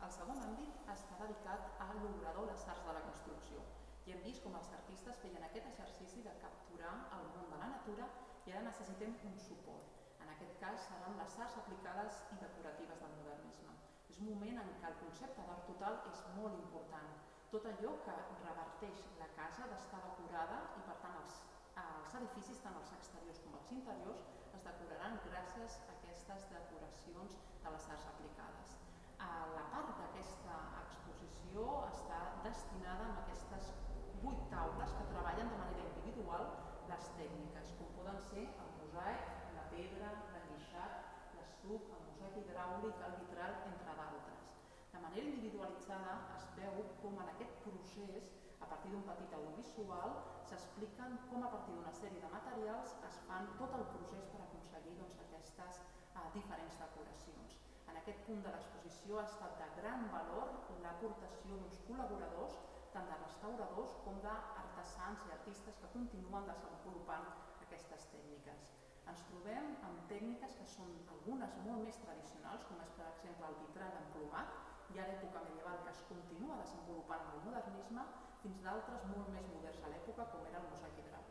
El segon àmbit està dedicat a l'obrador, les arts de la construcció. I hem vist com els artistes feien aquest exercici de capturar el món de la natura i ara necessitem un suport. En aquest cas seran les arts aplicades i decoratives del modernisme. És un moment en què el concepte d'art total és molt important. Tot allò que reverteix la casa d'estar decorada i per tant els edificis, tant els exteriors com els interiors, es decoraran gràcies a aquestes decoracions de les arts aplicades. La part d'aquesta exposició està destinada a aquestes 8 taules que treballen de manera individual les tècniques, com poden ser el mosaic, la pedra, l'enguixat, l'estuc, el mosaic hidràulic, el vitral, entre d'altres. De manera individualitzada es veu com en aquest procés, a partir d'un petit audiovisual, s'expliquen com a partir d'una sèrie de materials es fan tot el procés per aconseguir aquestes diferents decoracions. En aquest punt de l'exposició ha estat de gran valor l'aportació d'uns col·laboradors, tant de restauradors com d'artesans i artistes que continuen desenvolupant aquestes tècniques. Ens trobem amb tècniques que són algunes molt més tradicionals, com és per exemple el vitral emplomat, ja d'època medieval que es continua desenvolupant amb el modernisme, fins d'altres molt més moderns a l'època, com era el mosaic hidràulic.